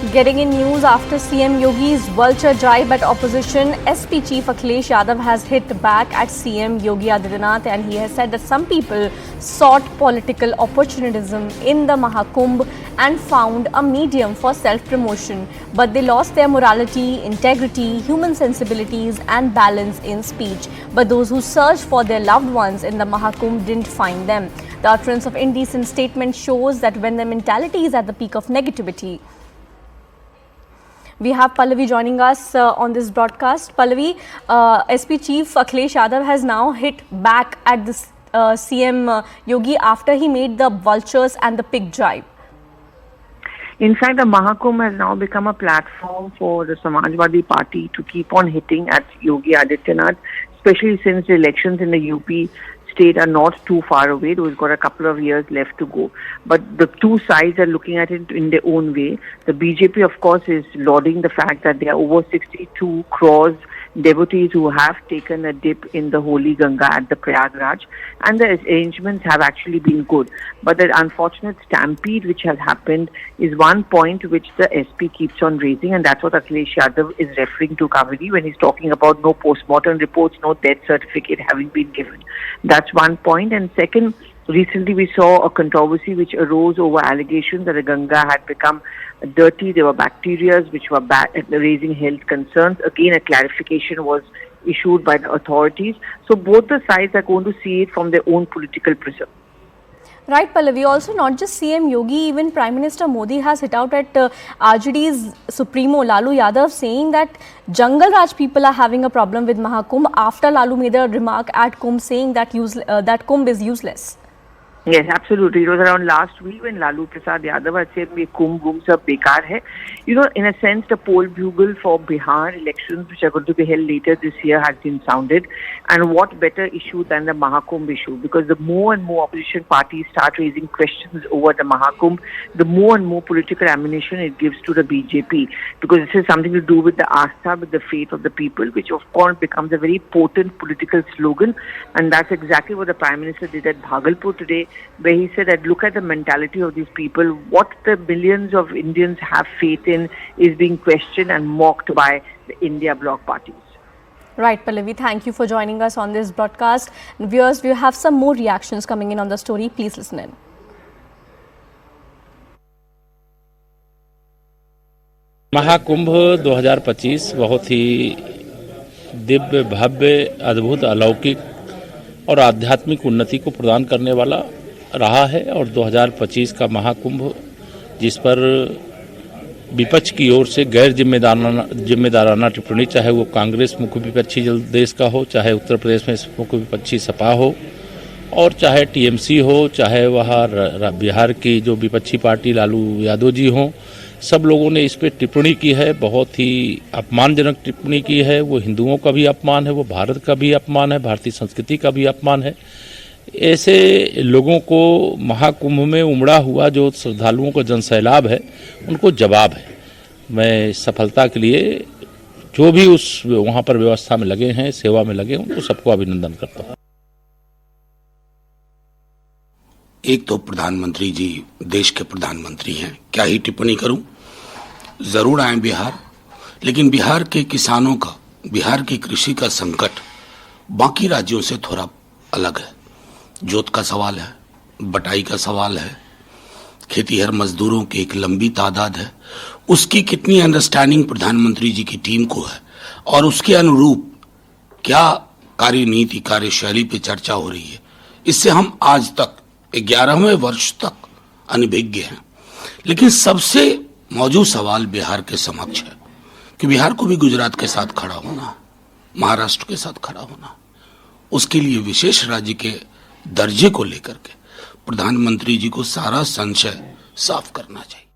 Getting in news after CM Yogi's vulture jibe at opposition, SP Chief Akhilesh Yadav has hit back at CM Yogi Adityanath, and he has said that some people sought political opportunism in the Mahakumbh and found a medium for self-promotion, but they lost their morality, integrity, human sensibilities and balance in speech. But those who searched for their loved ones in the Mahakumbh didn't find them. The utterance of indecent statement shows that when the mentality is at the peak of negativity. We have Pallavi joining us on this broadcast. Pallavi, SP Chief Akhilesh Yadav has now hit back at this CM Yogi after he made the vultures and the pig jibe. In fact, the Mahakumbh has now become a platform for the Samajwadi Party to keep on hitting at Yogi Adityanath, especially since the elections in the UP state are not too far away. Though it's got a couple of years left to go. But the two sides are looking at it in their own way. The BJP, of course, is lauding the fact that there are over 62 crores devotees who have taken a dip in the holy Ganga at the Prayagraj, and the arrangements have actually been good. But the unfortunate stampede which has happened is one point which the SP keeps on raising, and that's what Akhilesh Yadav is referring to, Kaveri, when he's talking about no post-mortem reports, no death certificate having been given. That's one point. And second, recently we saw a controversy which arose over allegations that the Ganga had become dirty. There were bacteria which were raising health concerns. Again, a clarification was issued by the authorities. So both the sides are going to see it from their own political prism. Right, Pallavi. Also, not just CM Yogi, even Prime Minister Modi has hit out at RJD's Supremo Lalu Yadav, saying that Jungle Raj people are having a problem with Mahakumbh after Lalu made a remark at Kumbh saying that that Kumbh is useless. Yes, absolutely. It was around last week when Lalu Prasad Yadav had said, "Ye Kumbh sab bekar hai." You know, in a sense, the poll bugle for Bihar elections, which are going to be held later this year, has been sounded. And what better issue than the Mahakumbh issue? Because the more and more opposition parties start raising questions over the Mahakumbh, the more and more political ammunition it gives to the BJP. Because this is something to do with the Astha, with the faith of the people, which of course becomes a very potent political slogan. And that's exactly what the Prime Minister did at Bhagalpur today, where he said that look at the mentality of these people. What the millions of Indians have faith in is being questioned and mocked by the India bloc parties. Right, Pallavi. Thank you for joining us on this broadcast. Viewers, we have some more reactions coming in on the story. Please listen in. Mahakumbh 2025 बहुत ही दिव्य, भव्य, अद्भुत, अलौकिक और आध्यात्मिक उन्नति को प्रदान करने वाला रहा है। और 2025 का महाकुंभ, जिस पर विपक्ष की ओर से गैर जिम्मेदाराना टिप्पणी, चाहे वो कांग्रेस मुख्य विपक्षी देश का हो, चाहे उत्तर प्रदेश में मुख्य विपक्षी सपा हो, और चाहे टीएमसी हो, चाहे वहाँ बिहार की जो विपक्षी पार्टी लालू यादव जी हों, सब लोगों ने इस पर टिप्पणी की है। बहुत ही अपमानजनक टिप्पणी की है। वो हिंदुओं का भी अपमान है, वो भारत का भी अपमान है, भारतीय संस्कृति का भी अपमान है। ऐसे लोगों को महाकुंभ में उमड़ा हुआ जो श्रद्धालुओं का जनसैलाब है, उनको जवाब है। मैं सफलता के लिए जो भी उस वहाँ पर व्यवस्था में लगे हैं, सेवा में लगे, उनको सबको अभिनंदन करता हूँ। एक तो प्रधानमंत्री जी देश के प्रधानमंत्री हैं, क्या ही टिप्पणी करूं। जरूर आए बिहार, लेकिन बिहार के किसानों का, बिहार की कृषि का संकट बाकी राज्यों से थोड़ा अलग है। जोत का सवाल है, बटाई का सवाल है, खेतीहर मजदूरों की एक लंबी तादाद है। उसकी कितनी अंडरस्टैंडिंग प्रधानमंत्री जी की टीम को है और उसके अनुरूप क्या कार्यनीति, कार्यशैली पे चर्चा हो रही है, इससे हम आज तक 11वें वर्ष तक अनभिज्ञ हैं। लेकिन सबसे मौजूद सवाल बिहार के समक्ष है कि बिहार को भी गुजरात के साथ खड़ा होना, महाराष्ट्र के साथ खड़ा होना, उसके लिए विशेष राज्य के दर्जे को लेकर के प्रधानमंत्री जी को सारा संशय साफ करना चाहिए।